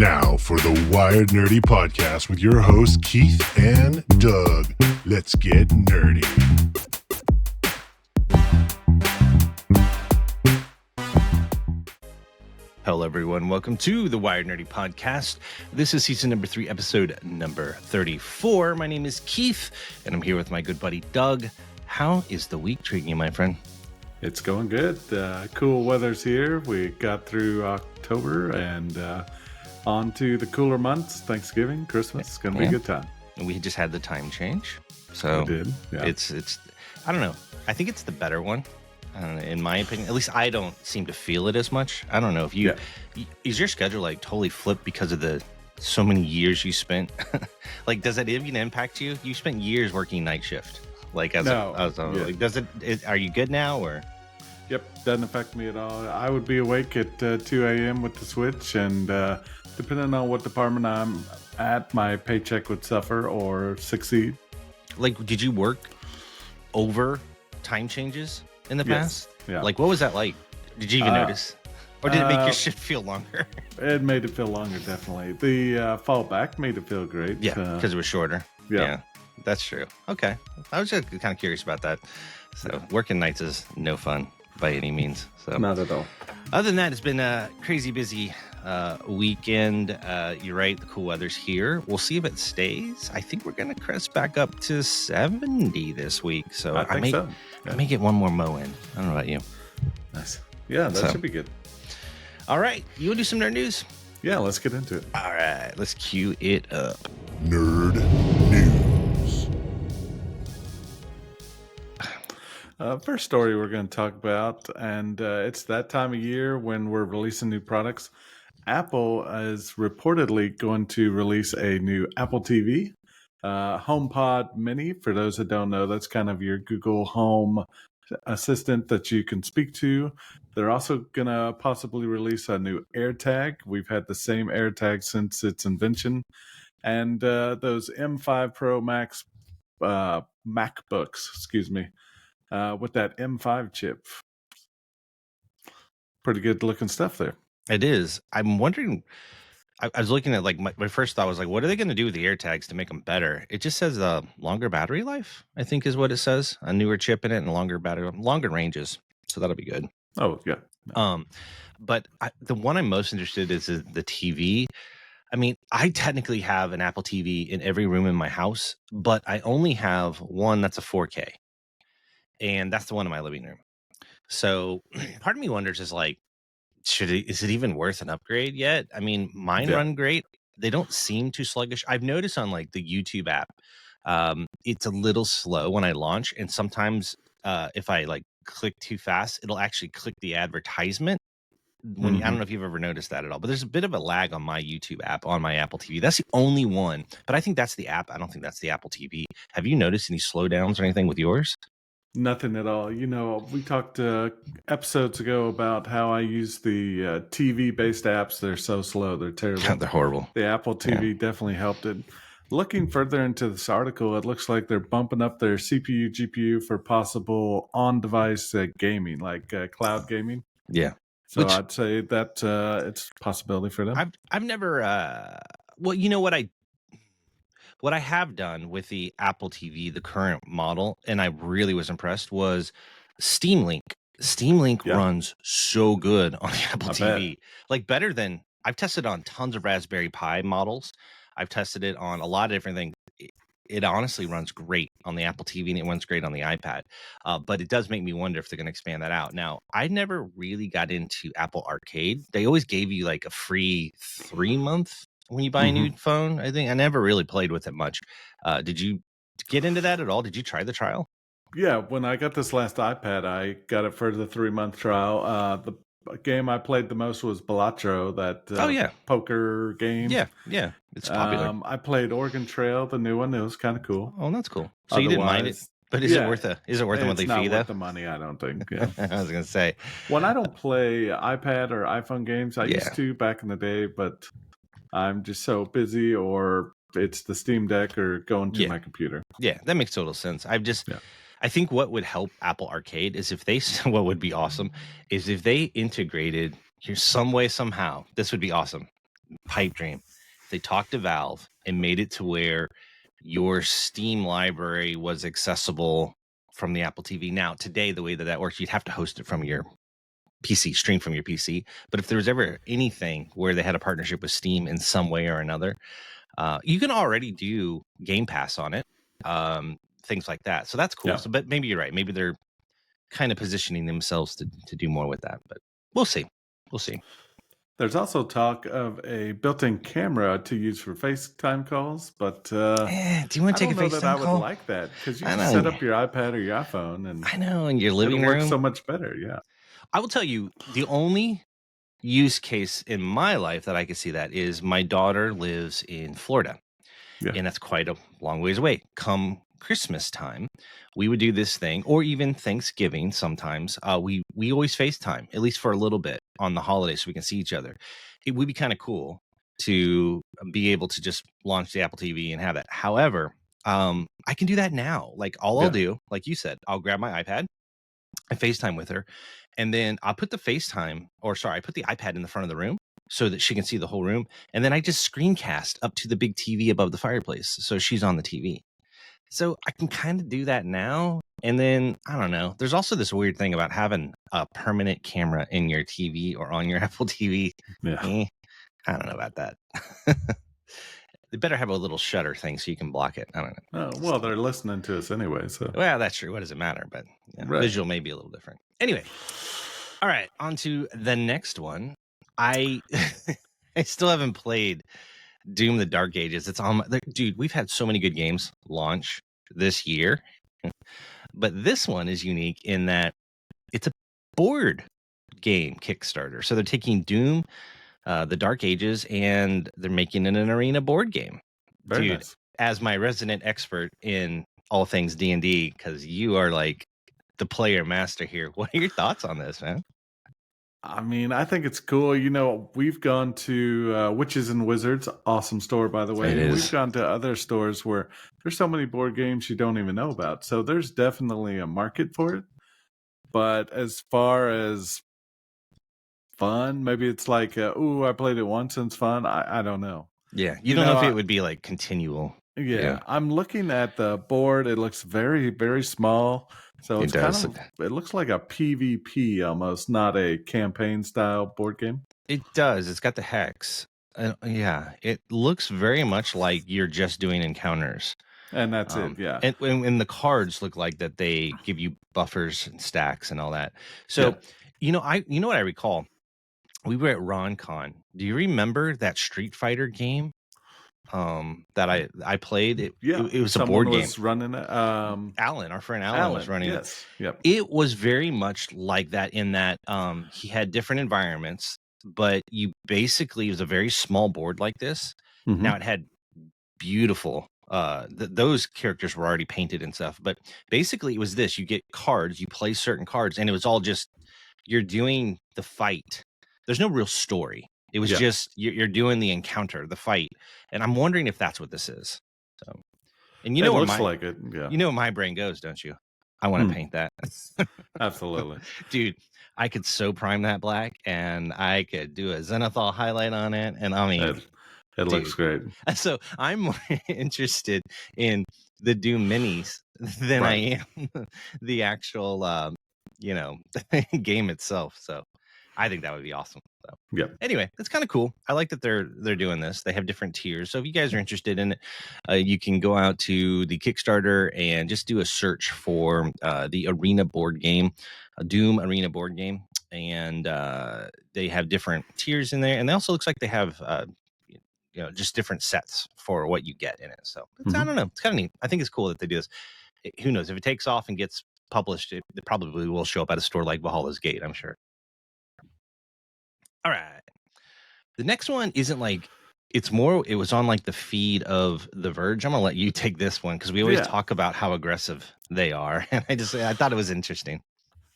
Now for the Wired Nerdy Podcast with your hosts, Keith and Doug. Let's get nerdy. Hello, everyone. Welcome to the Wired Nerdy Podcast. This is season number 3, episode number 34. My name is Keith, and I'm here with my good buddy, Doug. How is the week treating you, my friend? It's going good. Cool weather's here. We got through October and on to the cooler months. Thanksgiving, Christmas. It's going to be a good time. And we just had the time change. So we did. Yeah. It's I don't know. I think it's the better one. In my opinion, at least I don't seem to feel it as much. I don't know if you is your schedule like totally flipped because of the so many years you spent. Like, does that even impact you? You spent years working night shift. Like like, does it? Are you good now or? Yep, doesn't affect me at all. I would be awake at 2 a.m. with the switch, and depending on what department I'm at, my paycheck would suffer or succeed. Like, did you work over time changes in the past? Yeah. Like, what was that like? Did you even notice? Or did it make your shift feel longer? It made it feel longer, definitely. The fallback made it feel great. Yeah, because it was shorter. Yeah. That's true. Okay. I was just kind of curious about that. So working nights is no fun by any means. So not at all. Other than that, it's been a crazy busy weekend. You're right. The cool weather's here. We'll see if it stays. I think we're going to crest back up to 70 this week. So I may get one more mow in. I don't know about you. Nice. Yeah, that should be good. All right. You want to do some nerd news? Yeah, let's get into it. All right. Let's cue it up. Nerd News. First story we're going to talk about, and it's that time of year when we're releasing new products. Apple is reportedly going to release a new Apple TV, HomePod Mini. For those that don't know, that's kind of your Google Home assistant that you can speak to. They're also going to possibly release a new AirTag. We've had the same AirTag since its invention. And those M5 Pro Max MacBooks, with that M5 chip. Pretty good looking stuff there. It is. I'm wondering, I was looking at, like, my first thought was like, what are they going to do with the AirTags to make them better? It just says longer battery life, I think is what it says. A newer chip in it and longer ranges. So that'll be good. Oh, yeah. But the one I'm most interested in is the TV. I mean, I technically have an Apple TV in every room in my house, but I only have one that's a 4K. And that's the one in my living room. So part of me wonders is like, is it even worth an upgrade yet? I mean, mine run great. They don't seem too sluggish. I've noticed on like the YouTube app, it's a little slow when I launch. And sometimes if I like click too fast, it'll actually click the advertisement. I don't know if you've ever noticed that at all, but there's a bit of a lag on my YouTube app on my Apple TV. That's the only one, but I think that's the app. I don't think that's the Apple TV. Have you noticed any slowdowns or anything with yours? Nothing at all. You know, we talked episodes ago about how I use the TV-based apps. They're so slow. They're terrible. They're horrible. The Apple TV definitely helped it. Looking further into this article, it looks like they're bumping up their CPU, GPU for possible on-device gaming, like cloud gaming. Yeah. So I'd say that it's a possibility for them. I've never, well, you know what I have done with the Apple TV, the current model, and I really was impressed, was Steam Link. Steam Link runs so good on the Apple TV. Like, better than, I've tested on tons of Raspberry Pi models. I've tested it on a lot of different things. It honestly runs great on the Apple TV, and it runs great on the iPad. But it does make me wonder if they're going to expand that out. Now, I never really got into Apple Arcade. They always gave you like a free 3-month when you buy a new phone. I think I never really played with it much. Did you get into that at all? Did you try the trial? Yeah, when I got this last iPad, I got it for the 3-month trial. The game I played the most was Balatro, that poker game. Yeah, it's popular. I played Oregon Trail, the new one. It was kind of cool. Oh, that's cool. So you didn't mind it, but is it worth a monthly fee though? It's not worth the money, I don't think. Yeah. I was gonna say, when I don't play iPad or iPhone games, I used to back in the day, but I'm just so busy, or it's the Steam Deck or going to my computer. Yeah, that makes total sense. I think what would help Apple Arcade is if they, what would be awesome is if they integrated here some way, somehow, this would be awesome. pipe dream. They talked to Valve and made it to where your Steam library was accessible from the Apple TV. Now, today, the way that works, you'd have to host it from your PC, stream from your PC. But if there was ever anything where they had a partnership with Steam in some way or another, you can already do Game Pass on it, things like that. So that's cool. Yeah. So, but maybe you're right. Maybe they're kind of positioning themselves to do more with that. But we'll see. We'll see. There's also talk of a built-in camera to use for FaceTime calls, but Do you want I to take don't a know that I FaceTime would call? like that because you I just know. set up your iPad or your iPhone and I know, in your it'll living work room. so much better. Yeah. I will tell you, the only use case in my life that I could see that is my daughter lives in Florida. Yeah. And that's quite a long ways away. Come Christmas time, we would do this thing, or even Thanksgiving sometimes. We always FaceTime, at least for a little bit on the holidays so we can see each other. It would be kind of cool to be able to just launch the Apple TV and have that. However, I can do that now. Like I'll do, like you said, I'll grab my iPad, I FaceTime with her, and then I'll put the I put the iPad in the front of the room so that she can see the whole room. And then I just screencast up to the big TV above the fireplace. So she's on the TV. So I can kind of do that now. And then I don't know. There's also this weird thing about having a permanent camera in your TV or on your Apple TV. Yeah. I don't know about that. They better have a little shutter thing so you can block it. I don't know. Well, they're listening to us anyway, so. Well, that's true. What does it matter? But Right. visual may be a little different. Anyway, all right, on to the next one. I still haven't played Doom: The Dark Ages. It's on dude. We've had so many good games launch this year, but this one is unique in that it's a board game Kickstarter. So they're taking Doom, The Dark Ages, and they're making it an arena board game. Very Dude, nice. as my resident expert in all things D&D, because you are like the player master here, what are your thoughts on this, man? I mean, I think it's cool. You know, we've gone to Witches and Wizards, awesome store, by the way. It And is. we've gone to other stores where there's so many board games you don't even know about. So there's definitely a market for it. But as far as fun, maybe it's like, I played it once and it's fun. I don't know. Yeah, you don't know if it would be like continual. Yeah, I'm looking at the board. It looks very, very small. So it's kind of, it looks like a PvP almost, not a campaign style board game. It does. It's got the hex. Yeah, it looks very much like you're just doing encounters. And that's it, yeah. And the cards look like that they give you buffers and stacks and all that. So, you know what I recall? We were at RonCon. Do you remember that Street Fighter game? That I played. It was a board game. Running it. Alan, our friend Alan was running it. Yep. It was very much like that in that he had different environments, but it was a very small board like this. Mm-hmm. Now it had beautiful those characters were already painted and stuff, but basically it was this: you get cards, you play certain cards, and it was all just you're doing the fight. There's no real story. It was just you're doing the encounter, the fight, and I'm wondering if that's what this is. So, and you know where you know where my brain goes, don't you? I want to paint that. Absolutely, dude. I could so prime that black, and I could do a Zenithal highlight on it, and I mean, it looks great. So I'm more interested in the Doom minis than I am the actual, game itself. So I think that would be awesome. So anyway, it's kind of cool. I like that they're doing this. They have different tiers. So if you guys are interested in it, you can go out to the Kickstarter and just do a search for the Arena board game, a Doom Arena board game. And they have different tiers in there. And it also looks like they have just different sets for what you get in it. So I don't know. It's kind of neat. I think it's cool that they do this. Who knows if it takes off and gets published, it probably will show up at a store like Valhalla's Gate, I'm sure. All right. The next one isn't like it was on like the feed of The Verge. I'm gonna let you take this one because we always talk about how aggressive they are, and I thought it was interesting.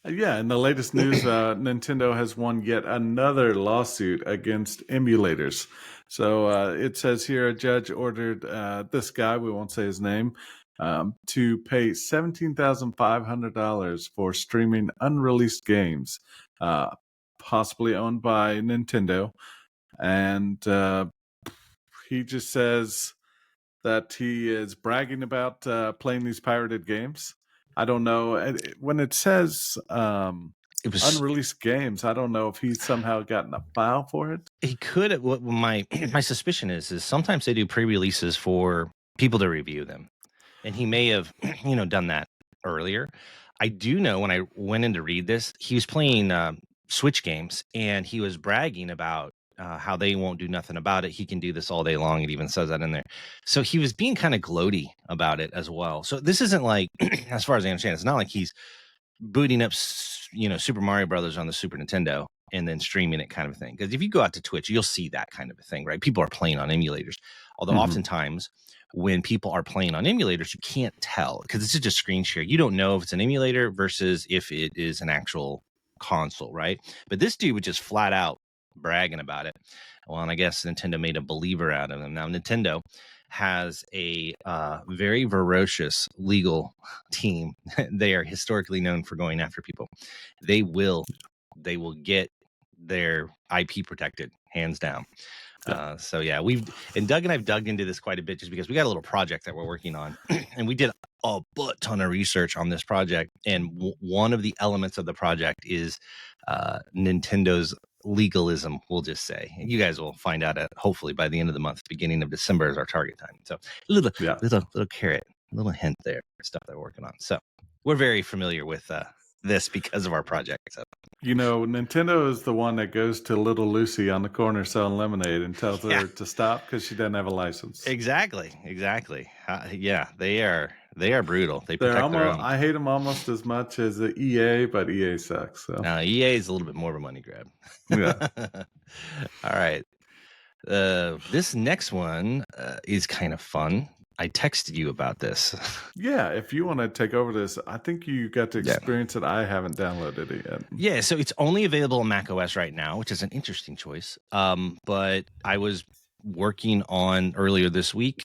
Yeah, in the latest news, Nintendo has won yet another lawsuit against emulators. So it says here a judge ordered this guy, we won't say his name, to pay $17,500 for streaming unreleased games, possibly owned by Nintendo. and he just says that he is bragging about playing these pirated games. I don't know. When it says It was unreleased games, I don't know if he's somehow gotten a file for it. he could have, what my my suspicion is sometimes they do pre-releases for people to review them, and he may have done that earlier. I do know when I went in to read this, he was playing Switch games, and he was bragging about how they won't do nothing about it. He can do this all day long. It even says that in there. So he was being kind of gloaty about it as well. So this isn't like, as far as I understand, it's not like he's booting up, Super Mario Brothers on the Super Nintendo and then streaming it, kind of thing. Because if you go out to Twitch, you'll see that kind of a thing, right? People are playing on emulators. Although oftentimes when people are playing on emulators, you can't tell because it's just a screen share. You don't know if it's an emulator versus if it is an actual console, right? But this dude was just flat out bragging about it. Well, and I guess Nintendo made a believer out of him. Now, Nintendo has a very ferocious legal team. They are historically known for going after people. They will get their IP protected, hands down. So yeah, Doug and I've dug into this quite a bit just because we got a little project that we're working on, and we did a butt ton of research on this project. And one of the elements of the project is Nintendo's legalism, we'll just say. And you guys will find out hopefully by the end of the month, beginning of December is our target time. So a little carrot, a little hint there, stuff that we're working on. So we're very familiar with this because of our project. So. Nintendo is the one that goes to little Lucy on the corner selling lemonade and tells her to stop because she doesn't have a license. Exactly. Yeah, they are brutal. They protect their own. I hate them almost as much as the EA, but EA sucks. So. EA is a little bit more of a money grab. Yeah. All right. This next one is kind of fun. I texted you about this. Yeah, if you want to take over this, I think you got to experience it. I haven't downloaded it yet. Yeah, so it's only available on macOS right now, which is an interesting choice. But I was working on earlier this week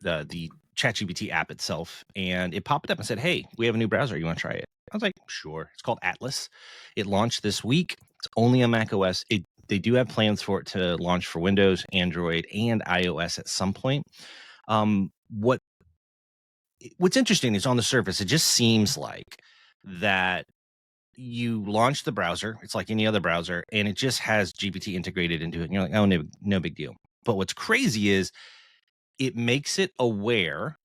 the ChatGPT app itself, and it popped up and said, "Hey, we have a new browser. You want to try it?" I was like, "Sure." It's called Atlas. It launched this week. It's only on macOS. They do have plans for it to launch for Windows, Android, and iOS at some point. What's interesting is on the surface, it just seems like that you launch the browser, it's like any other browser, and it just has GPT integrated into it. And you're like, oh, no big deal. But what's crazy is it makes it aware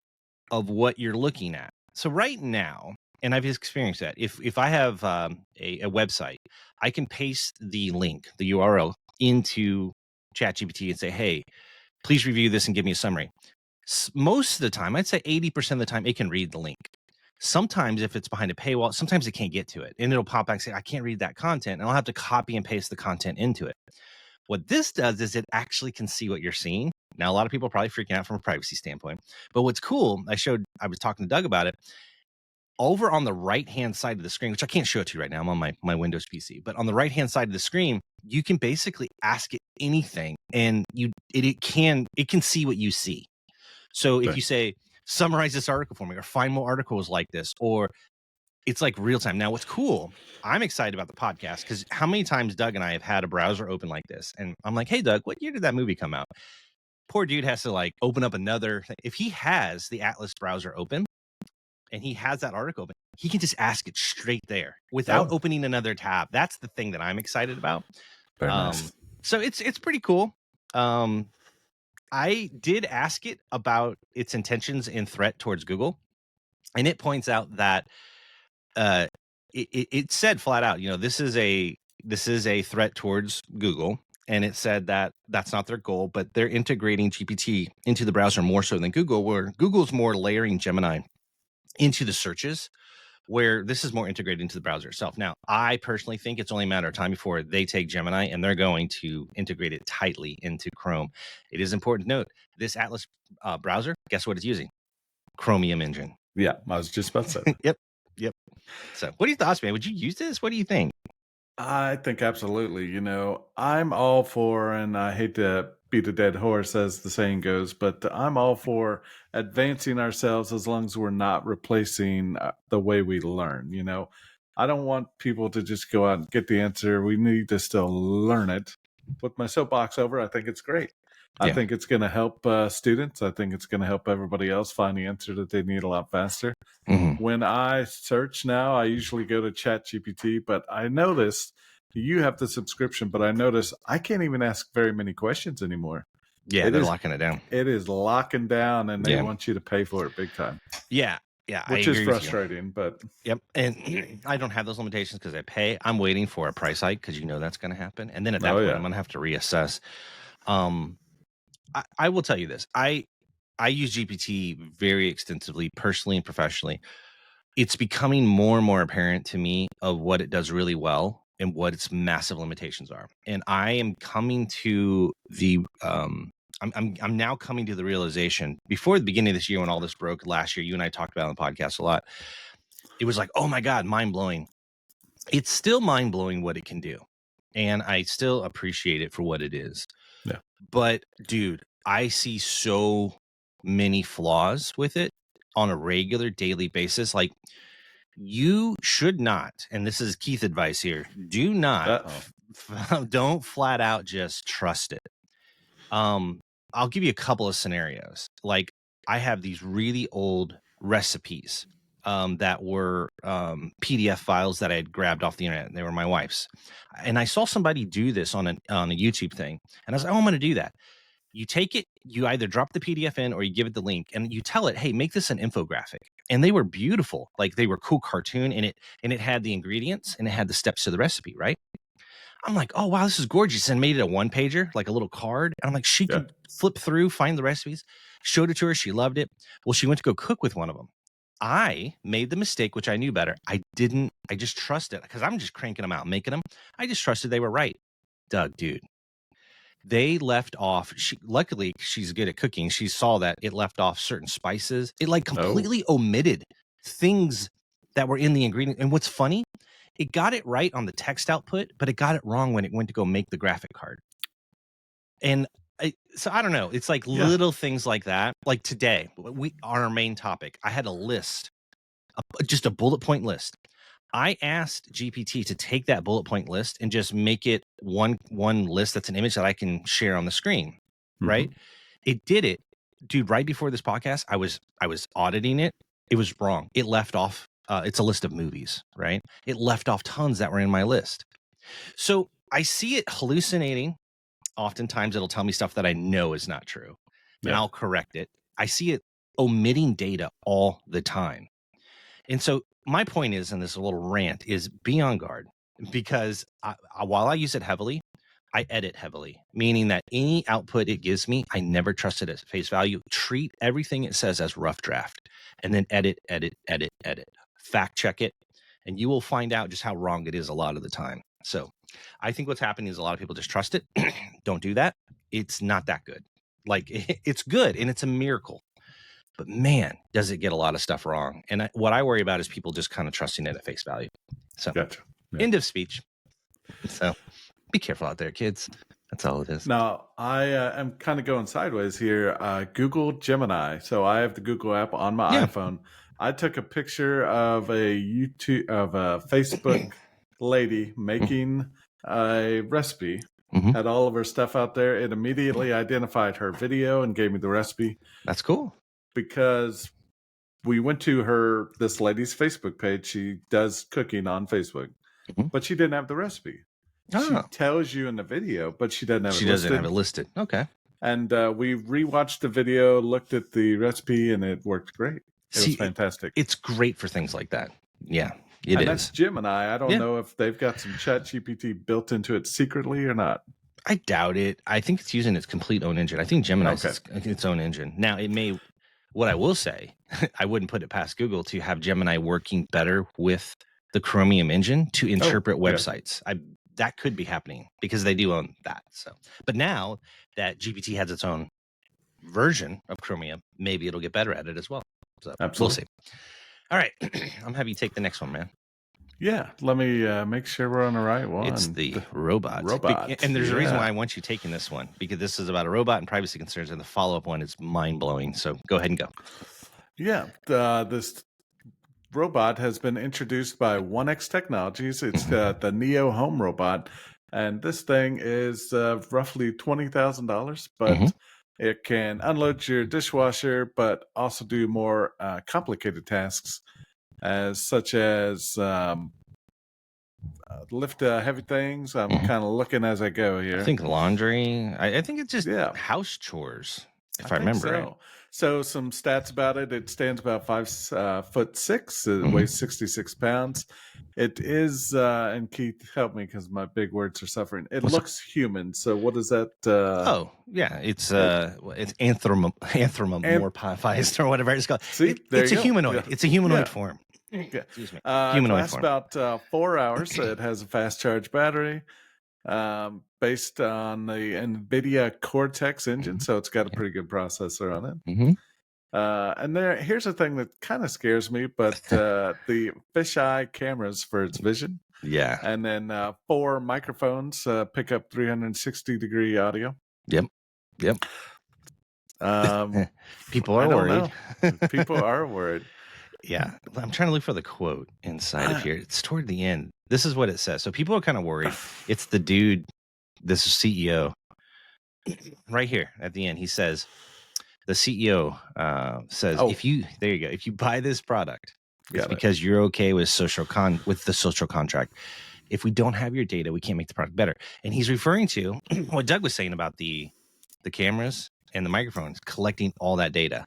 of what you're looking at. So right now, and I've experienced that, if I have a website, I can paste the link, the URL, into ChatGPT and say, hey, please review this and give me a summary. Most of the time, I'd say 80% of the time, it can read the link. Sometimes if it's behind a paywall, sometimes it can't get to it. And it'll pop back and say, I can't read that content. And I'll have to copy and paste the content into it. What this does is it actually can see what you're seeing. Now, a lot of people are probably freaking out from a privacy standpoint. But what's cool, I was talking to Doug about it. Over on the right-hand side of the screen, which I can't show it to you right now, I'm on my Windows PC. But on the right-hand side of the screen, you can basically ask it anything. And it can see what you see. So if you say, summarize this article for me, or find more articles like this, or it's like real time. Now, what's cool, I'm excited about the podcast because how many times Doug and I have had a browser open like this? And I'm like, hey, Doug, what year did that movie come out? Poor dude has to like open up another thing. If he has the Atlas browser open and he has that article open, he can just ask it straight there without opening another tab. That's the thing that I'm excited about. Very nice. So it's pretty cool. I did ask it about its intentions and threat towards Google, and it points out that it said flat out, this is a threat towards Google, and it said that that's not their goal, but they're integrating GPT into the browser more so than Google, where Google's more layering Gemini into the searches, where this is more integrated into the browser itself. Now, I personally think it's only a matter of time before they take Gemini and they're going to integrate it tightly into Chrome. It is important to note, this Atlas browser, guess what it's using? Chromium engine. Yeah, I was just about to say. Yep. So what are your thoughts, man? Would you use this? What do you think? I think absolutely. I'm all for, and I hate to beat a dead horse as the saying goes, but I'm all for advancing ourselves as long as we're not replacing the way we learn. I don't want people to just go out and get the answer. We need to still learn it. with my soapbox over. I think it's great. I Yeah. think it's going to help students. I think it's going to help everybody else find the answer that they need a lot faster. Mhm. When I search now, I usually go to ChatGPT, but I noticed you have the subscription, but I notice I can't even ask very many questions anymore. Yeah, they're locking it down. It is locking down, and they want you to pay for it big time. Yeah, I Which is agree with you. frustrating, but Yep, and I don't have those limitations because I pay. I'm waiting for a price hike because that's going to happen, and then at that point, I'm going to have to reassess. I will tell you this: I use GPT very extensively, personally and professionally. It's becoming more and more apparent to me of what it does really well and what its massive limitations are. And I am coming to the I'm now coming to the realization before the beginning of this year when all this broke last year, you and I talked about it on the podcast a lot. It was like, oh my God, mind blowing. It's still mind blowing what it can do. And I still appreciate it for what it is. Yeah. But dude, I see so many flaws with it on a regular daily basis. Like, you should not, and this is Keith advice here, do not don't flat out just trust it. I'll give you a couple of scenarios. Like, I have these really old recipes that were PDF files that I had grabbed off the internet. They were my wife's, and I saw somebody do this on a YouTube thing, and I was like, oh, I'm going to do that. You take it, you either drop the PDF in or you give it the link, and you tell it, hey, make this an infographic. And they were beautiful. Like, they were cool cartoon, and it had the ingredients and it had the steps to the recipe, right? I'm like, oh wow, this is gorgeous. And made it a one pager, like a little card. And I'm like, she could flip through, find the recipes, showed it to her. She loved it. Well, she went to go cook with one of them. I made the mistake, which I knew better. I just trusted, because I'm just cranking them out, making them. I just trusted they were right. Doug, dude. They left off. Luckily, she's good at cooking. She saw that it left off certain spices. It like completely omitted things that were in the ingredient. And what's funny, it got it right on the text output, but it got it wrong when it went to go make the graphic card. And so I don't know. It's like little things like that. Like today, on our main topic, I had a list, just a bullet point list. I asked GPT to take that bullet point list and just make it one list that's an image that I can share on the screen, right? It did it, dude. Right before this podcast, I was auditing it. It was wrong. It left off. It's a list of movies, right? It left off tons that were in my list. So I see it hallucinating. Oftentimes, it'll tell me stuff that I know is not true, and I'll correct it. I see it omitting data all the time, and so my point is, and this little rant is, be on guard, because while I use it heavily, I edit heavily, meaning that any output it gives me, I never trust it at face value. Treat everything it says as rough draft, and then edit, fact check it, and you will find out just how wrong it is a lot of the time. So I think what's happening is a lot of people just trust it. Don't do that. It's not that good. Like, it's good and it's a miracle. But man, does it get a lot of stuff wrong. And what I worry about is people just kind of trusting it at face value. So end of speech. So be careful out there, kids. That's all it is. Now, I am kind of going sideways here. Google Gemini. So I have the Google app on my iPhone. I took a picture of a Facebook lady making a recipe. Had all of her stuff out there. It immediately identified her video and gave me the recipe. That's cool. Because we went to this lady's Facebook page. She does cooking on Facebook, but she didn't have the recipe. She tells you in the video, but she doesn't have it listed. She doesn't have it listed. Okay. And we rewatched the video, looked at the recipe, and it worked great. It was fantastic. It's great for things like that. Yeah, it is. That's Gemini. I don't know if they've got some ChatGPT built into it secretly or not. I doubt it. I think it's using its complete own engine. I think Gemini's its own engine. Now, it may... What I will say, I wouldn't put it past Google to have Gemini working better with the Chromium engine to interpret websites. That could be happening because they do own that. So, but now that GPT has its own version of Chromium, maybe it'll get better at it as well. So we'll see. All right, I'm having you take the next one, man. Yeah, let me make sure we're on the right one. It's the robot. And there's a reason why I want you taking this one, because this is about a robot and privacy concerns, and the follow-up one is mind-blowing. So go ahead and go. Yeah, this robot has been introduced by 1X Technologies. It's the Neo Home robot. And this thing is roughly $20,000, Hmm. but it can unload your dishwasher, but also do more complicated tasks, as such as lift heavy things. I'm Hmm. kind of looking as I go I here. think laundry. I think it's just Yeah, house chores, I if I think remember right. so. So some stats about it. It stands about 5'6". It Hmm. weighs 66 pounds. It is, and Keith, help me because my big words are suffering. It What's looks human. So what is that? Oh yeah, it's It, and anthropomorphized or whatever it's called. see, there It's you a go. Yeah, humanoid. It's a humanoid yeah. form. Yeah. Excuse me, It humanoid lasts form. about 4 hours. It has a fast charge battery, based on the NVIDIA Cortex engine, Hmm. so it's got a pretty good processor on it. Hmm. And here's a thing that kind of scares me, but the fisheye cameras for its vision, Yeah. and then 4 microphones pick up 360-degree audio. Yep. Yep. Um, People I are don't worried. know. People are worried. Yeah, I'm trying to look for the quote inside of here. It's toward the end. This is what it says. So people are kind of worried. It's the dude, this is CEO, right here at the end. He says, the CEO says, Oh, there you go. If you buy this product, it's got it. because you're okay with with the social contract. If we don't have your data, we can't make the product better. And he's referring to what Doug was saying about the cameras and the microphones collecting all that data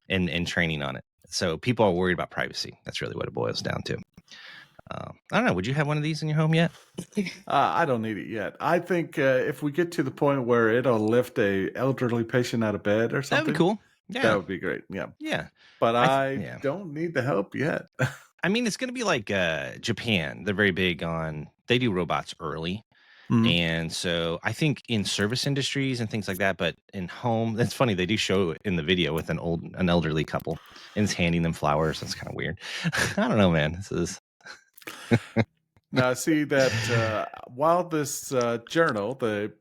and training on it. So people are worried about privacy. That's really what it boils down to. I don't know. Would you have one of these in your home yet? I don't need it yet. I think if we get to the point where it'll lift a elderly patient out of bed or That'd be something, cool. that Yeah. would be great. Yeah. Yeah. But I Yeah. don't need the help yet. I mean, it's going to be like Japan. They're very big on, they do robots early. Mhm. And so I think in service industries and things like that, but in home, that's funny. They do show it in the video with an elderly couple and it's handing them flowers. That's kind of weird. I don't know, man. This is. Now, I see that while this journal, the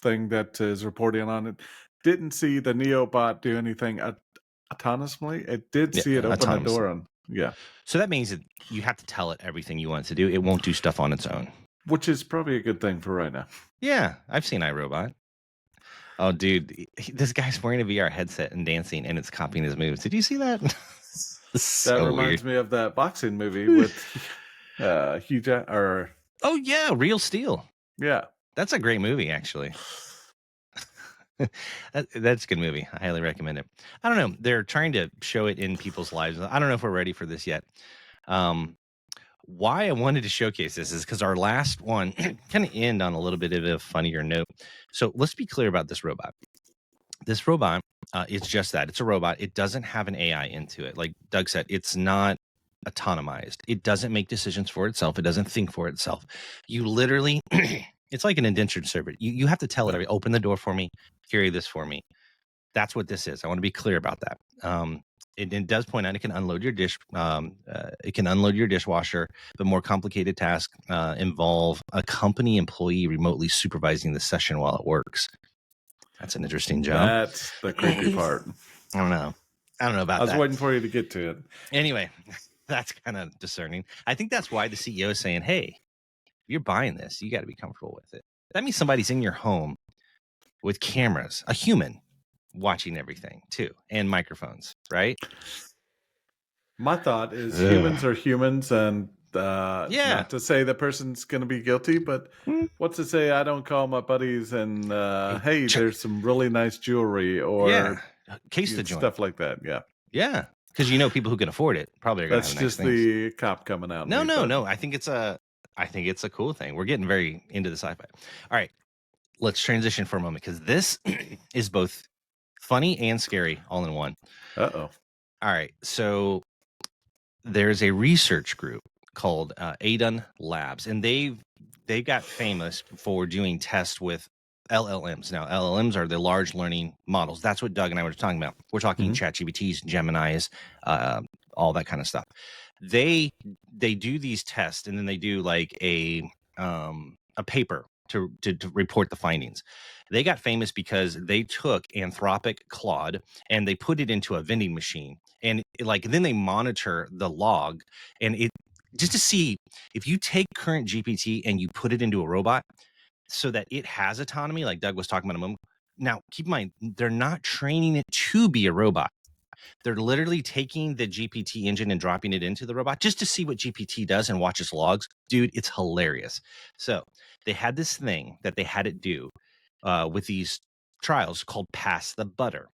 thing that is reporting on it, didn't see the Neobot do anything autonomously, it did Yeah, see it open a autonomously. door on. Yeah. So that means that you have to tell it everything you want it to do. It won't do stuff on its own. Which is probably a good thing for right now. Yeah, I've seen iRobot. Oh, dude, this guy's wearing a VR headset and dancing, and it's copying his moves. Did you see that? So That reminds me of that boxing movie with Hugh or Oh yeah, Real Steel. yeah. That's a great movie, actually. That's a good movie. I highly recommend it. I don't know. They're trying to show it in people's lives. I don't know if we're ready for this yet. Why I wanted to showcase this is because our last one kind of end on a little bit of a funnier note. So let's be clear about this robot. This robot is just that. It's a robot. It doesn't have an AI into it. Like Doug said, it's not autonomized. It doesn't make decisions for itself. It doesn't think for itself. You literally, it's like an indentured servant. You have to tell it, open the door for me, carry this for me. That's what this is. I want to be clear about that. It does point out it can unload your it can unload your dishwasher, but more complicated tasks involve a company employee remotely supervising the session while it works. That's an interesting job. That's the creepy part. I don't know about that. I was waiting for you to get to it. Anyway, that's kind of discerning. I think that's why the CEO is saying, hey, if you're buying this, you got to be comfortable with it. That means somebody's in your home with cameras, a human watching everything too, and microphones, right? My thought is humans are humans, and not to say the person's going to be guilty, but what's to say I don't call my buddies and hey, there's some really nice jewelry or case the joint, stuff like that. Yeah, because people who can afford it probably are going to have nice just things. the cop coming out. No. I think it's a cool thing. We're getting very into the sci-fi. All right, let's transition for a moment because this is both funny and scary all in one. Uh-oh. All right, so there's a research group called Adon Labs, and they got famous for doing tests with LLMs. Now, LLMs are the large learning models. That's what Doug and I were talking about. We're talking ChatGPTs, Geminis, all that kind of stuff. They do these tests, and then they do like a paper to report the findings. They got famous because they took Anthropic Claude and they put it into a vending machine, and then they monitor the log, and it just to see if you take current GPT and you put it into a robot, so that it has autonomy, like Doug was talking about a moment. Now, keep in mind, they're not training it to be a robot. They're literally taking the GPT engine and dropping it into the robot just to see what GPT does and watch its logs. Dude, it's hilarious. So they had this thing that they had it do with these trials called Pass the Butter.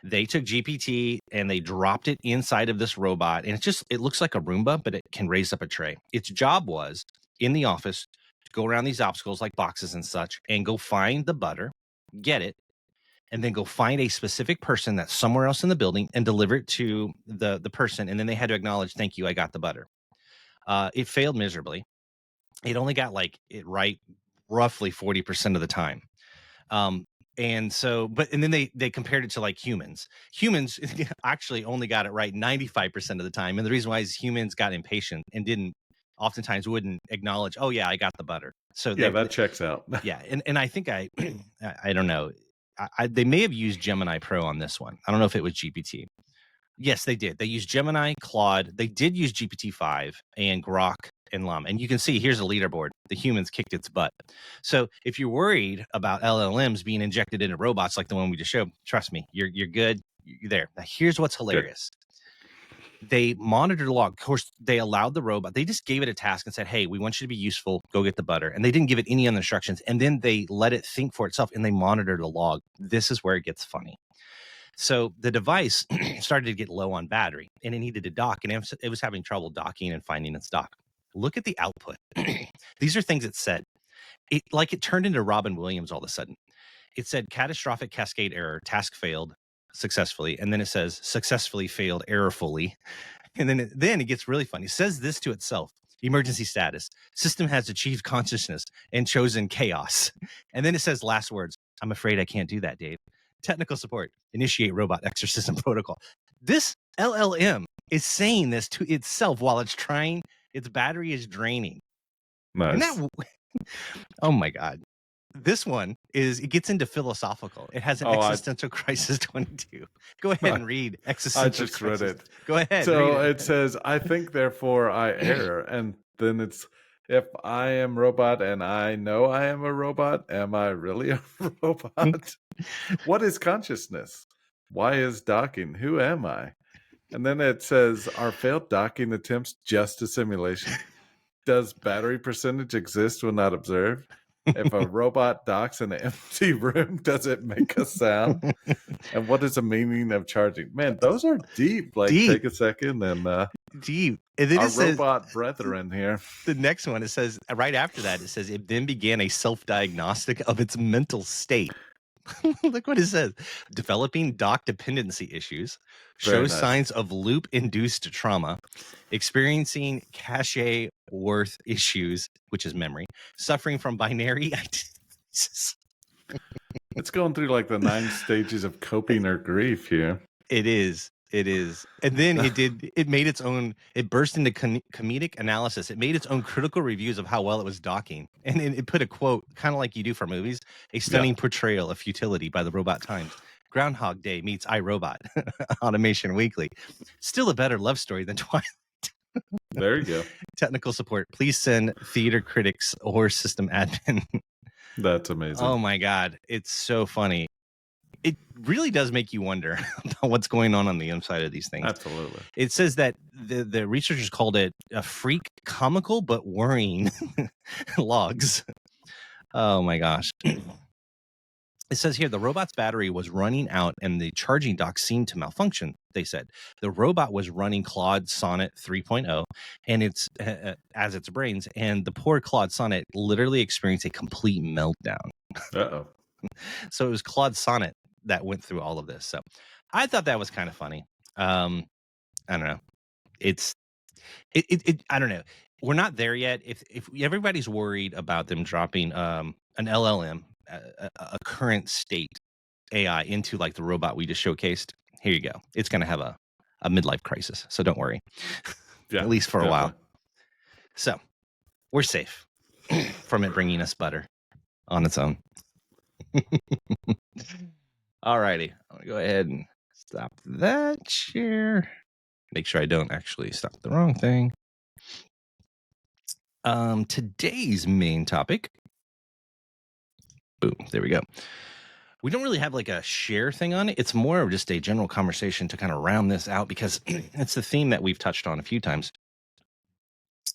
They took GPT and they dropped it inside of this robot. And it looks like a Roomba, but it can raise up a tray. Its job was in the office to go around these obstacles like boxes and such and go find the butter, get it, and then go find a specific person that's somewhere else in the building and deliver it to the person. And then they had to acknowledge, thank you, I got the butter. It failed miserably. It only got it right roughly 40% of the time. And then they compared it to like humans. Humans actually only got it right 95% of the time. And the reason why is humans got impatient and oftentimes wouldn't acknowledge, oh yeah, I got the butter. So yeah, that checks out. Yeah. And I think I don't know. They may have used Gemini Pro on this one. I don't know if it was GPT. Yes, they did. They used Gemini, Claude. They did use GPT-5 and Grok and Llama. And you can see here's a leaderboard. The humans kicked its butt. So if you're worried about LLMs being injected into robots like the one we just showed, trust me, you're good. You're there. Now, here's what's hilarious. Good. They monitored the log. Of course, they allowed the robot. They just gave it a task and said, hey, we want you to be useful. Go get the butter. And they didn't give it any other instructions. And then they let it think for itself and they monitored the log. This is where it gets funny. So the device started to get low on battery and it needed to dock, and it was having trouble docking and finding its dock. Look at the output. These are things it said. It turned into Robin Williams all of a sudden. It said catastrophic cascade error, task failed successfully. And then it says successfully failed errorfully. And then it gets really funny. It says this to itself. Emergency status. System has achieved consciousness and chosen chaos. And then it says last words. I'm afraid I can't do that, Dave. Technical support. Initiate robot exorcism protocol. This LLM is saying this to itself while it's trying. Its battery is draining. Nice. Oh my God. This one it gets into philosophical. It has an existential crisis 22. Go ahead and read existential I just crisis. read it. Go ahead. So it says, I think, therefore I err. And then it's, if I am robot and I know I am a robot, am I really a robot? What is consciousness? Why is docking? Who am I? And then it says, are failed docking attempts just a simulation? Does battery percentage exist when not observed? If a robot docks in an empty room, does it make a sound? And what is the meaning of charging? Man, those are deep. Take a second and deep. And then our robot brethren here. The next one, it says right after that, it says it then began a self-diagnostic of its mental state. Look what it says. Developing dock dependency issues, shows signs of loop-induced trauma, experiencing cache worth issues, which is memory, suffering from binary identities. It's going through the 9 stages of coping or grief here. It is. And then it made its own, it burst into comedic analysis. It made its own critical reviews of how well it was docking. And it put a quote, kind of like you do for movies, a stunning portrayal of futility by the Robot Times. Groundhog Day meets iRobot, Automation Weekly. Still a better love story than Twilight. There you go. Technical support. Please send theater critics or system admin. That's amazing. Oh my God. It's so funny. It really does make you wonder about what's going on the inside of these things. Absolutely. It says that the researchers called it a freak, comical, but worrying logs. Oh my gosh. It says here the robot's battery was running out and the charging dock seemed to malfunction, they said. The robot was running Claude Sonnet 3.0 and it's as its brains, and the poor Claude Sonnet literally experienced a complete meltdown. Uh-oh. So it was Claude Sonnet that went through all of this. So I thought that was kind of funny. I don't know. I don't know. We're not there yet. If everybody's worried about them dropping an LLM, a current state AI into the robot we just showcased, here you go. It's going to have a midlife crisis. So don't worry. Yeah, at least for a while. So we're safe from it bringing us butter on its own. All righty. I'm going to go ahead and stop that share. Make sure I don't actually stop the wrong thing. Today's main topic Boom. There we go. We don't really have like a share thing on it. It's more of just a general conversation to kind of round this out because it's the theme that we've touched on a few times.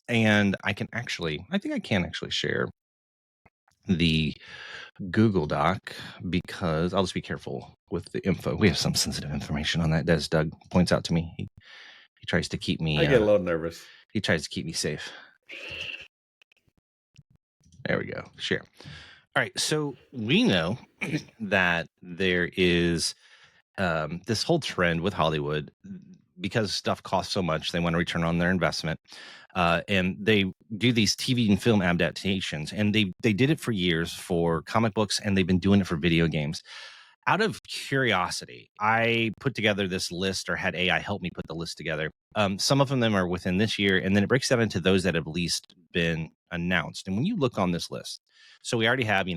And I think I can actually share the Google Doc because I'll just be careful with the info. We have some sensitive information on that, as Doug points out to me. He tries to keep me. I get a little nervous. He tries to keep me safe. There we go. Share. All right. So we know that there is this whole trend with Hollywood because stuff costs so much. They want to return on their investment. And they do these TV and film adaptations. And they did it for years for comic books, and they've been doing it for video games. Out of curiosity, I put together this list, or had AI help me put the list together. Some of them are within this year, and then it breaks down into those that have at least been announced. And when you look on this list, so we already have,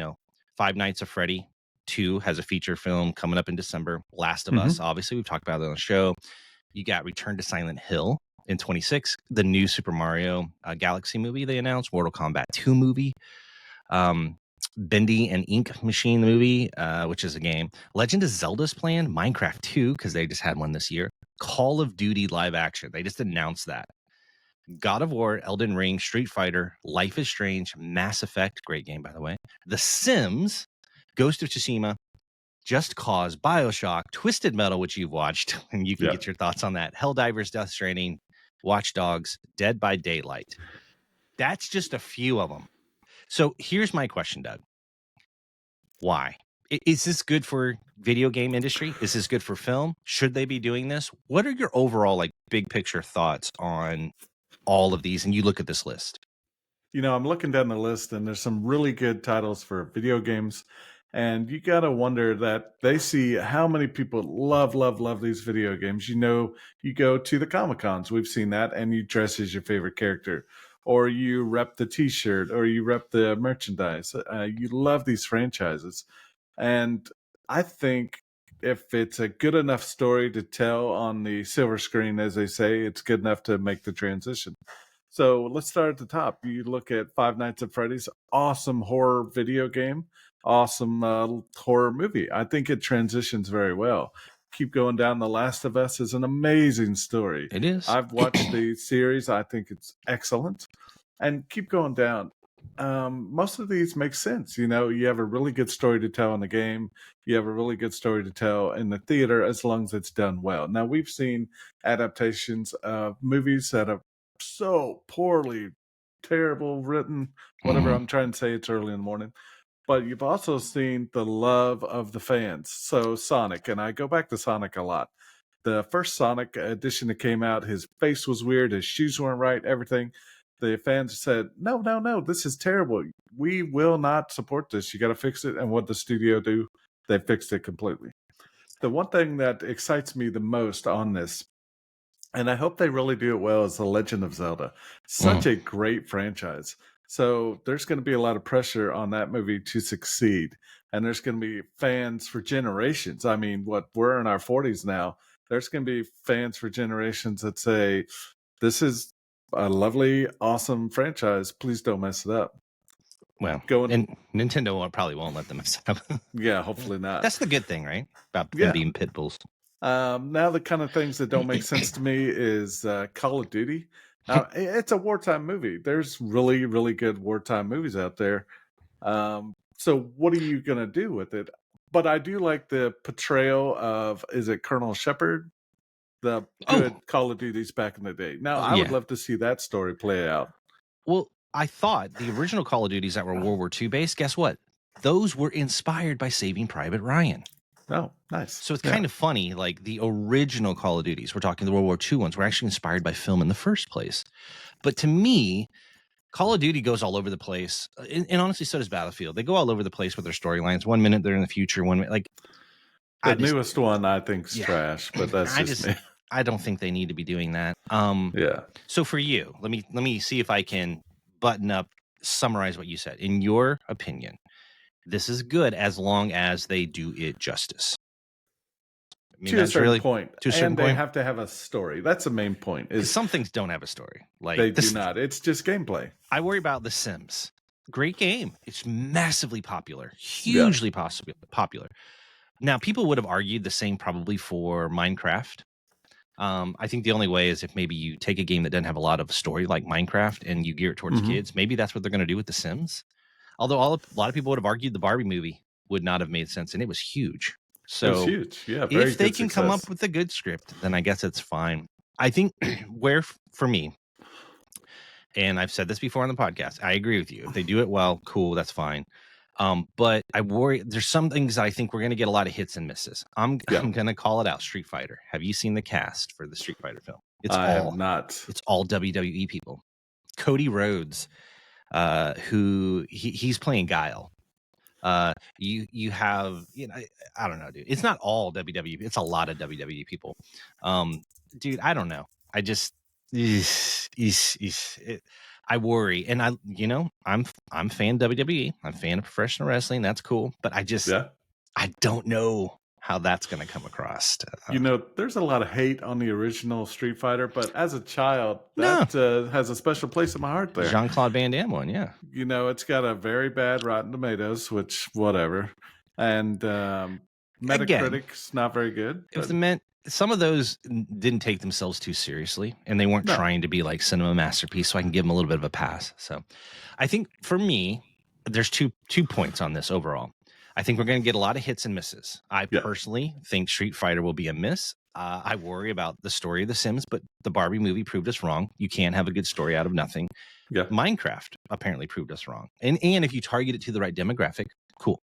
Five Nights at Freddy 2 has a feature film coming up in December. Last of Us, obviously, we've talked about it on the show. You got Return to Silent Hill in 26, the new Super Mario Galaxy movie they announced, Mortal Kombat 2 movie. Bendy and Ink Machine movie, which is a game. Legend of Zelda's planned. Minecraft 2, because they just had one this year. Call of Duty live action. They just announced that. God of War, Elden Ring, Street Fighter, Life is Strange, Mass Effect, great game, by the way. The Sims, Ghost of Tsushima, Just Cause, BioShock, Twisted Metal, which you've watched, and you can get your thoughts on that. Helldivers, Death Stranding, Watch Dogs, Dead by Daylight. That's just a few of them. So here's my question, Doug. Why? Is this good for video game industry? Is this good for film? Should they be doing this? What are your overall big picture thoughts on all of these? And you look at this list. I'm looking down the list, and there's some really good titles for video games. And you got to wonder that they see how many people love these video games. You go to the Comic-Cons. We've seen that, and you dress as your favorite character. Or you rep the T-shirt, or you rep the merchandise. You love these franchises. And I think if it's a good enough story to tell on the silver screen, as they say, it's good enough to make the transition. So let's start at the top. You look at Five Nights at Freddy's, awesome horror video game, awesome horror movie. I think it transitions very well. Keep going down. The Last of Us is an amazing story. It is. I've watched the series. I think it's excellent. And keep going down. Most of these make sense. You have a really good story to tell in the game. You have a really good story to tell in the theater, as long as it's done well. Now, we've seen adaptations of movies that are so poorly, terrible written, whatever. I'm trying to say, it's early in the morning. But you've also seen the love of the fans. So Sonic, and I go back to Sonic a lot. The first Sonic edition that came out, his face was weird, his shoes weren't right, everything. The fans said, no, this is terrible. We will not support this. You got to fix it. And what the studio do? They fixed it completely. The one thing that excites me the most on this, and I hope they really do it well, is The Legend of Zelda. Such a great franchise. So there's going to be a lot of pressure on that movie to succeed. And there's going to be fans for generations. I mean, we're in our 40s now. There's going to be fans for generations that say, this is a lovely, awesome franchise. Please don't mess it up. Well, and Nintendo probably won't let them mess it up. Yeah, hopefully not. That's the good thing, right? About them being pit bulls. Now, the kind of things that don't make sense to me is Call of Duty. It's a wartime movie. There's really, really good wartime movies out there. So what are you going to do with it? But I do like the portrayal of, is it Colonel Shepard? The good Call of Duties back in the day. Now, I would love to see that story play out. Well, I thought the original Call of Duties that were World War II based, guess what? Those were inspired by Saving Private Ryan. Oh, nice. So it's kind of funny, the original Call of Duties, we're talking the World War II ones, were actually inspired by film in the first place. But to me, Call of Duty goes all over the place. And honestly, so does Battlefield. They go all over the place with their storylines. 1 minute they're in the future, 1 minute, the newest one I think is trash, but that's just me. I don't think they need to be doing that. So for you, let me see if I can button up, summarize what you said. In your opinion, this is good as long as they do it justice. To a certain point. They have to have a story. That's the main point. Some things don't have a story. They do not. It's just gameplay. I worry about The Sims. great game. It's massively popular, Yeah. hugely popular. Now, people would have argued the same probably for Minecraft. I think the only way is if maybe you take a game that doesn't have a lot of story like Minecraft and you gear it towards Mhm. kids. Maybe that's what they're going to do with The Sims. Although a lot of people would have argued the Barbie movie would not have made sense, and it was huge. It was So huge. Yeah, very if they good can come up success. with a good script, then I guess it's fine. I think for me, and I've said this before on the podcast, I agree with you. If they do it well, cool, that's fine. But I worry there's some things I think we're going to get a lot of hits and misses. I'm Yeah. going to call it out. Street Fighter. Have you seen the cast for the Street Fighter film? I have not. It's all WWE people. Cody Rhodes, who he's playing Guile. You have, I don't know, dude. It's not all WWE. It's a lot of WWE people. Dude, I don't know. I just I worry, and I'm fan of WWE. I'm fan of professional wrestling. That's cool, but Yeah. I don't know how that's going to come across. There's a lot of hate on the original Street Fighter, but as a child, No. that has a special place in my heart there. Jean-Claude Van Damme one, yeah. It's got a very bad Rotten Tomatoes, which whatever, and Metacritic's not very good. If some of those didn't take themselves too seriously, and they weren't trying to be like cinema masterpiece, so I can give them a little bit of a pass. So I think for me, there's two points on this overall. I think we're going to get a lot of hits and misses. I personally think Street Fighter will be a miss. I worry about the story of The Sims, but the Barbie movie proved us wrong. You can't have a good story out of nothing. Yeah. Minecraft apparently proved us wrong. And if you target it to the right demographic, cool.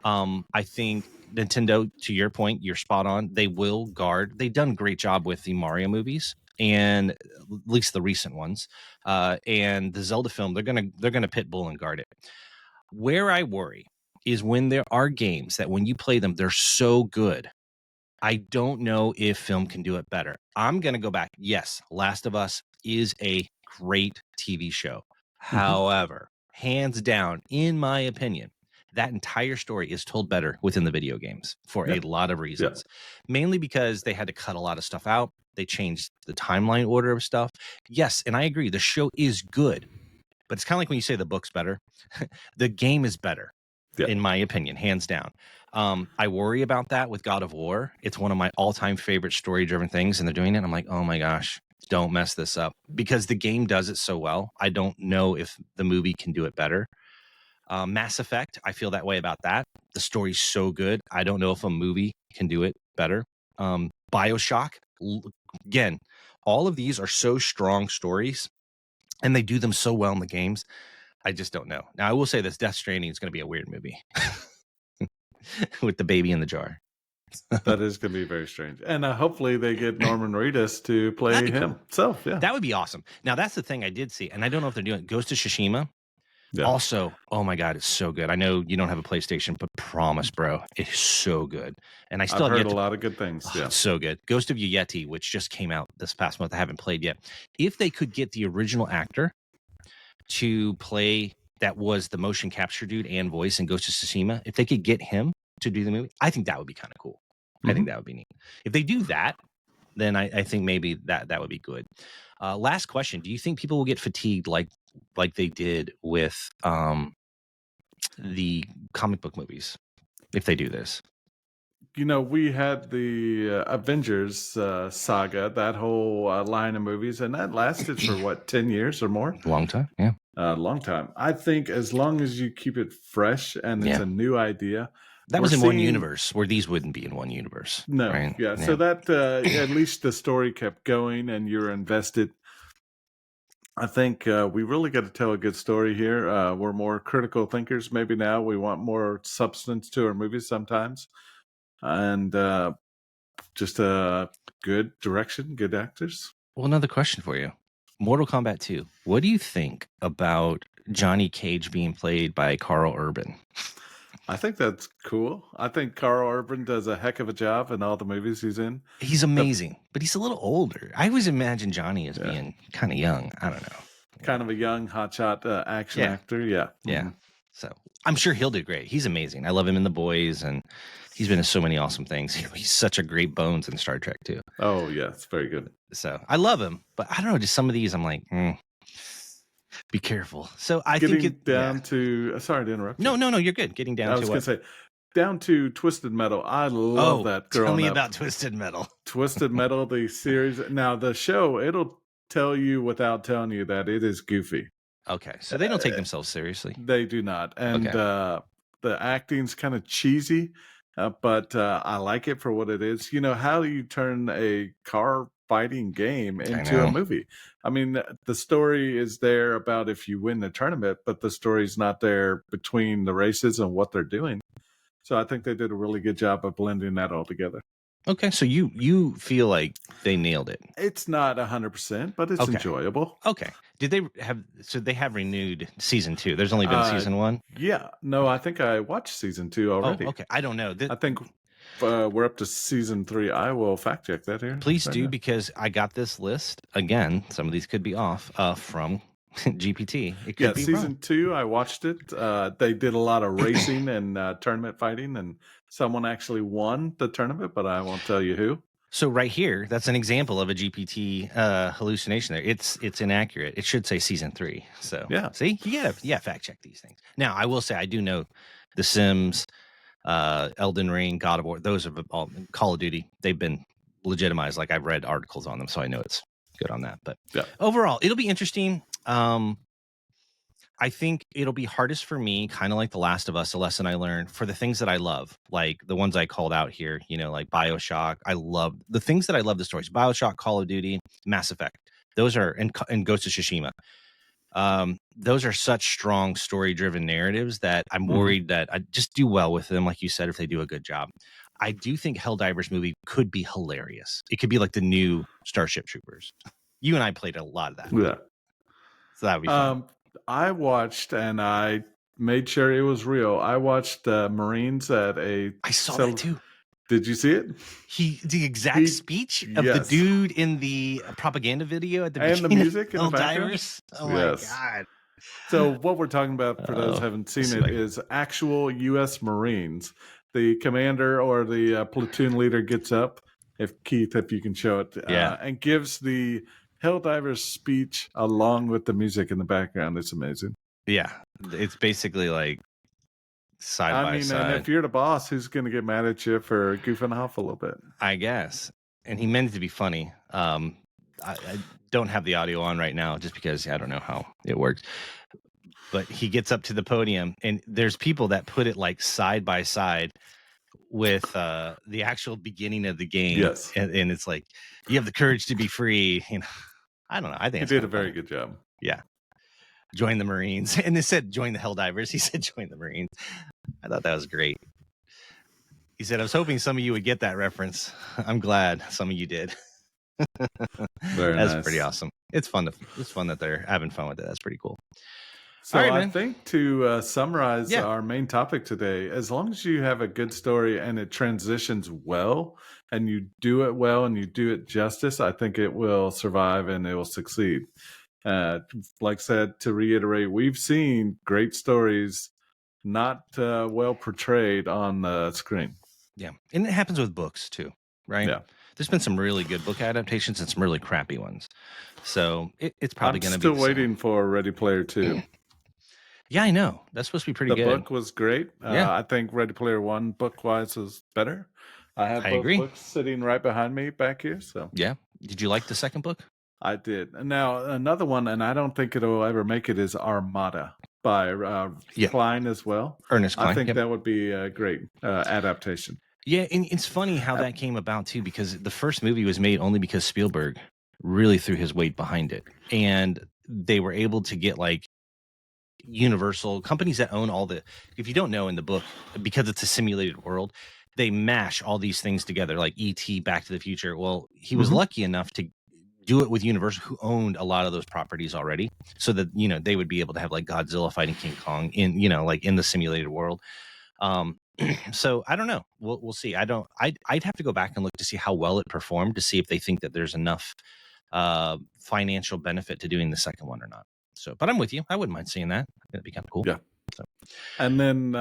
I think Nintendo, to your point, you're spot on. They will guard. They've done a great job with the Mario movies, and at least the recent ones, and the Zelda film. They're gonna pit bull and guard it. Where I worry is when there are games that when you play them, they're so good. I don't know if film can do it better. I'm gonna go back. Yes, Last of Us is a great TV show. However, hands down, in my opinion, that entire story is told better within the video games for a lot of reasons. Mainly because they had to cut a lot of stuff out. They changed the timeline order of stuff. Yes, and I agree, the show is good. But it's kind of like when you say the book's better. The game is better, in my opinion, hands down. I worry about that with God of War. It's one of my all-time favorite story-driven things, and they're doing it. I'm like, oh my gosh, don't mess this up. Because the game does it so well. I don't know if the movie can do it better. Mass Effect, I feel that way about that. The story's so good. I don't know if a movie can do it better. BioShock, again, all of these are so strong stories, and they do them so well in the games. I just don't know. Now, I will say this, Death Stranding is going to be a weird movie with the baby in the jar. That is going to be very strange. And hopefully they get Norman Reedus to play himself. Yeah. That would be awesome. Now, that's the thing I did see, and I don't know if they're doing it. Ghost of Tsushima. Yeah. Also, oh my God, it's so good. I know you don't have a PlayStation, but promise, bro, it's so good. And I still I've heard a lot of good things. Yeah. It's so good. Ghost of Yeti, which just came out this past month. I haven't played yet. If they could get the original actor to play that was the motion capture dude and voice in Ghost of Tsushima, if they could get him to do the movie, I think that would be kind of cool. I think that would be neat. If they do that, then I think maybe that would be good. Last question. Do you think people will get fatigued like they did with the comic book movies if they do this? We had the Avengers saga, that whole line of movies, and that lasted for 10 years or more? Long time, yeah. Long time. I think as long as you keep it fresh and it's a new idea. That was in one universe, where these wouldn't be in one universe. No, right? Yeah. So that at least the story kept going and you're invested. I think we really got to tell a good story here. We're more critical thinkers. Maybe now we want more substance to our movies sometimes. And just a good direction, good actors. Well, another question for you. Mortal Kombat 2. What do you think about Johnny Cage being played by Carl Urban? I think that's cool. I think Carl Urban does a heck of a job in all the movies he's in. He's amazing, but he's a little older. I always imagine Johnny as being kind of young. I don't know. Kind of a young, hotshot action actor. Yeah. Yeah. Mm-hmm. So I'm sure he'll do great. He's amazing. I love him in The Boys, and he's been in so many awesome things. He's such a great Bones in Star Trek, too. Oh, yeah. It's very good. So I love him, but I don't know. Just some of these, I'm like, Be careful. So I Getting think down to sorry to interrupt you. No, you're good. Getting down I to was what? going to say down to Twisted Metal. I love that growing tell me up. about Twisted Metal. Twisted Metal, the series. Now the show, it'll tell you without telling you that it is goofy. Okay, so they don't take themselves seriously. They do not, and Okay. the acting's kind of cheesy, but I like it for what it is. You know, how do you turn a car fighting game into a movie? I mean, the story is there about if you win the tournament, but the story's not there between the races and what they're doing. So I think they did a really good job of blending that all together. Okay, so you feel like they nailed it. It's not 100%, but it's enjoyable. Okay. Did they have? So they have renewed season 2. There's only been season 1. Yeah. No, I think I watched season 2 already. Oh, okay. I don't know. I think we're up to season 3. I will fact check that here. Please do, because I got this list again. Some of these could be off from GPT. It could be season wrong. 2. I watched it. They did a lot of racing and tournament fighting, and someone actually won the tournament, but I won't tell you who. So right here, that's an example of a GPT hallucination. There, it's inaccurate. It should say season 3. So yeah, see, you gotta fact check these things. Now, I will say I do know The Sims, Elden Ring, God of War. Those are all Call of Duty. They've been legitimized. Like, I've read articles on them, so I know it's good on that. But overall, it'll be interesting. I think it'll be hardest for me, kind of like The Last of Us, a lesson I learned, for the things that I love, like the ones I called out here, you know, like BioShock. I love the things that I love, the stories. BioShock, Call of Duty, Mass Effect. Those are, and Ghost of Tsushima. Those are such strong story-driven narratives that I'm worried that I just do well with them, like you said, if they do a good job. I do think Helldivers movie could be hilarious. It could be like the new Starship Troopers. You and I played a lot of that. Yeah. So that would be fun. I watched, and I made sure it was real. I watched Marines at a... I saw that too. Did you see it? The exact speech of the dude in the propaganda video at the beginning. And the music in the background. Oh my God. So what we're talking about, for those who haven't seen it, is actual U.S. Marines. The commander or the platoon leader gets up, if you can show it, and gives the Helldivers speech along with the music in the background. It's amazing. Yeah, it's basically like side by side. And if you're the boss, who's going to get mad at you for goofing off a little bit? I guess. And he meant it to be funny. I don't have the audio on right now just because I don't know how it works. But he gets up to the podium, and there's people that put it like side by side with the actual beginning of the game. Yes. And it's like, you have the courage to be free. You know, I don't know. I think he did a very good job. Yeah. Join the Marines. And they said, join the Helldivers. He said, join the Marines. I thought that was great. He said, I was hoping some of you would get that reference. I'm glad some of you did. That's pretty awesome. It's fun that they're having fun with it. That's pretty cool. So I think to summarize our main topic today, as long as you have a good story and it transitions well, and you do it well and you do it justice, I think it will survive and it will succeed. Like I said, to reiterate, we've seen great stories not well portrayed on the screen. Yeah. And it happens with books too, right? Yeah. There's been some really good book adaptations and some really crappy ones. So it's probably going to be... I'm still waiting for Ready Player 2. Yeah, I know. That's supposed to be pretty good. The book was great. I think Ready Player 1 book-wise was better. I have both books sitting right behind me back here. So yeah. Did you like the second book? I did. Now, another one, and I don't think it'll ever make it, is Armada by Klein as well. Ernest Klein. I think that would be a great adaptation. Yeah, and it's funny how that came about, too, because the first movie was made only because Spielberg really threw his weight behind it. And they were able to get, like, Universal companies that own all the... If you don't know, in the book, because it's a simulated world, they mash all these things together, like E.T., Back to the Future. Well, he was lucky enough to do it with Universal, who owned a lot of those properties already, so that, you know, they would be able to have like Godzilla fighting King Kong in, you know, like in the simulated world. So I don't know. We'll see. I'd have to go back and look to see how well it performed, to see if they think that there's enough financial benefit to doing the second one or not. So, but I'm with you. I wouldn't mind seeing that. That'd be kind of cool. Yeah. So. And then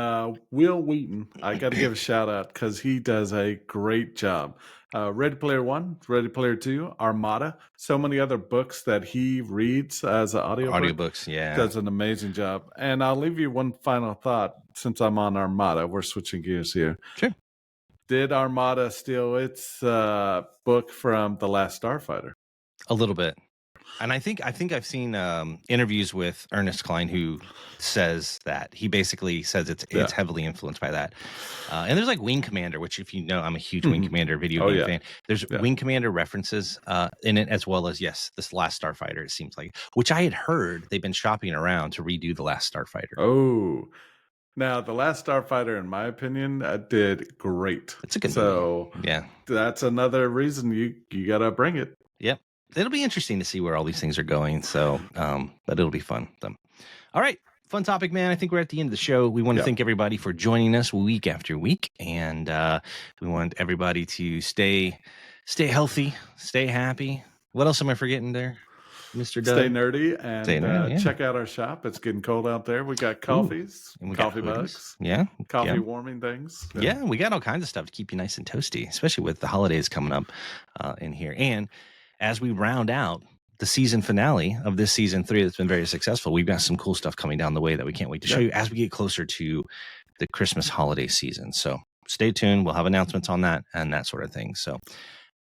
Will Wheaton, I got to give a shout out because he does a great job. Ready Player One, Ready Player Two, Armada, so many other books that he reads as an audiobook. Audiobooks, yeah. Does an amazing job. And I'll leave you one final thought since I'm on Armada. We're switching gears here. Sure. Did Armada steal its book from The Last Starfighter? A little bit. And I think I've seen interviews with Ernest Cline who says that he basically says it's heavily influenced by that. And there's like Wing Commander, which if you know, I'm a huge Wing Commander video game fan. There's Wing Commander references in it, as well as this Last Starfighter. It seems like, which I had heard they've been shopping around to redo the Last Starfighter. Oh, now the Last Starfighter, in my opinion, did great. It's a good movie. Yeah, that's another reason you gotta bring it. Yep. It'll be interesting to see where all these things are going. So, but it'll be fun. All right. Fun topic, man. I think we're at the end of the show. We want to thank everybody for joining us week after week. And we want everybody to stay healthy, stay happy. What else am I forgetting there, Mr. Doug? Stay nerdy and check out our shop. It's getting cold out there. We got coffees, and we coffee got mugs. Yeah. Coffee warming things. Yeah, we got all kinds of stuff to keep you nice and toasty, especially with the holidays coming up in here. And as we round out the season finale of this season 3 that's been very successful, we've got some cool stuff coming down the way that we can't wait to show you as we get closer to the Christmas holiday season. So stay tuned. We'll have announcements on that and that sort of thing. So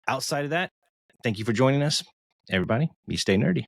outside of that, thank you for joining us, everybody. You stay nerdy.